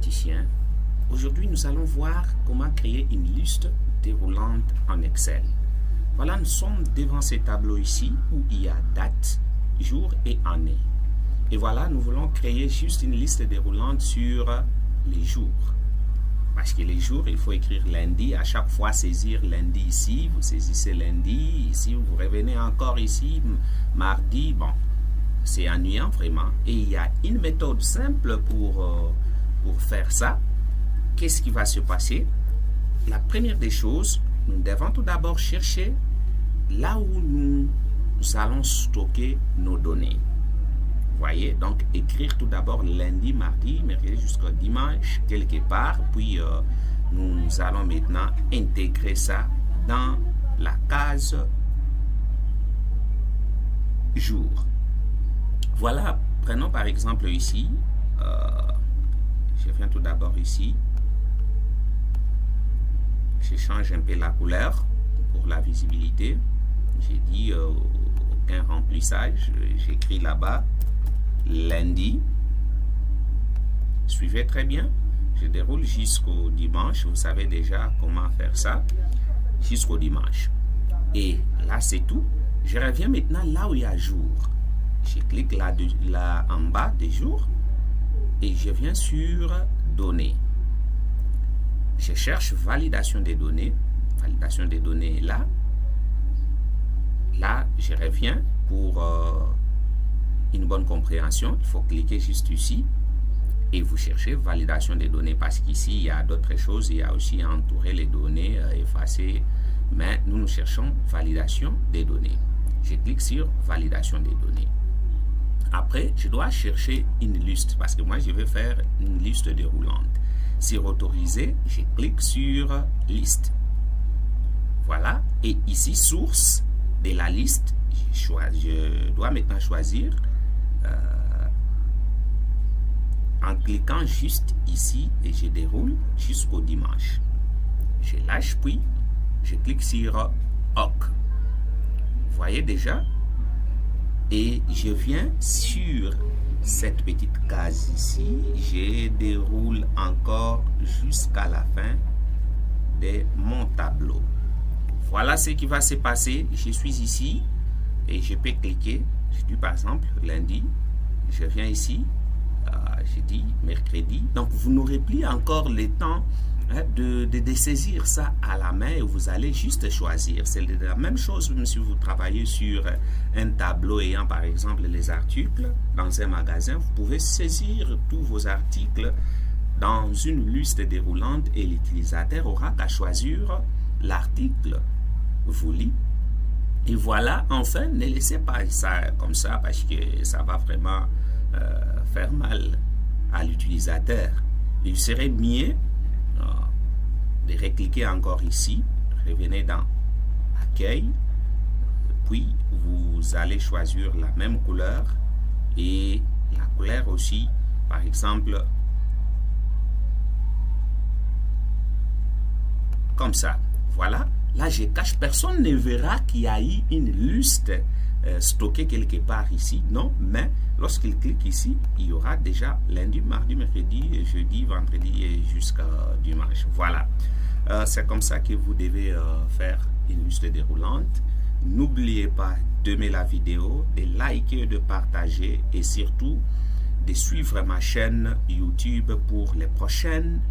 informaticien. Aujourd'hui, nous allons voir comment créer une liste déroulante en Excel. Voilà, nous sommes devant ce tableau ici où il y a date, jour et année. Et voilà, nous voulons créer juste une liste déroulante sur les jours. Parce que les jours, il faut écrire lundi, à chaque fois saisir lundi ici, vous saisissez lundi, ici vous revenez encore ici, mardi, bon, c'est ennuyant vraiment. Et il y a une méthode simple pour faire ça. Qu'est-ce qui va se passer? La première des choses, nous devons tout d'abord chercher là où nous allons stocker nos données. Voyez, donc écrire tout d'abord lundi, mardi, mercredi jusqu'au dimanche, quelque part, puis nous allons maintenant intégrer ça dans la case jour. Voilà, prenons par exemple ici, je viens tout d'abord ici, je change un peu la couleur pour la visibilité, j'ai dit aucun remplissage, j'écris là-bas lundi, suivez très bien, je déroule jusqu'au dimanche, vous savez déjà comment faire ça, jusqu'au dimanche. Et là c'est tout, je reviens maintenant là où il y a jour, je clique là en bas des jours et je viens sur données. Je cherche validation des données est là. Là, je reviens pour une bonne compréhension. Il faut cliquer juste ici et vous cherchez validation des données parce qu'ici, il y a d'autres choses. Il y a aussi entourer les données, effacer. Mais nous cherchons validation des données. Je clique sur validation des données. Après, je dois chercher une liste parce que moi, je vais faire une liste déroulante. Sur autoriser, je clique sur liste. Voilà. Et ici, source de la liste, je dois maintenant choisir en cliquant juste ici et je déroule jusqu'au dimanche. Je lâche puis je clique sur OK. Vous voyez déjà? Et je viens sur cette petite case ici, je déroule encore jusqu'à la fin de mon tableau. Voilà ce qui va se passer. Je suis ici et je peux cliquer. Je dis par exemple lundi, je viens ici, je dis mercredi. Donc vous n'aurez plus encore le temps de saisir ça à la main et vous allez juste choisir. C'est la même chose même si vous travaillez sur un tableau ayant par exemple les articles dans un magasin. Vous pouvez saisir tous vos articles dans une liste déroulante et l'utilisateur aura qu'à choisir l'article voulu. Et voilà, enfin, ne laissez pas ça comme ça parce que ça va vraiment faire mal à l'utilisateur. Il serait mieux de recliquer encore ici, revenez dans accueil, puis vous allez choisir la même couleur et la couleur aussi, par exemple, comme ça. Voilà, là je cache, personne ne verra qu'il y a eu une liste stockée quelque part ici, non, mais lorsqu'il clique ici, il y aura déjà lundi, mardi, mercredi, jeudi, vendredi et jusqu'à dimanche. Voilà, c'est comme ça que vous devez faire une liste déroulante. N'oubliez pas d'aimer la vidéo, de liker, de partager et surtout de suivre ma chaîne YouTube pour les prochaines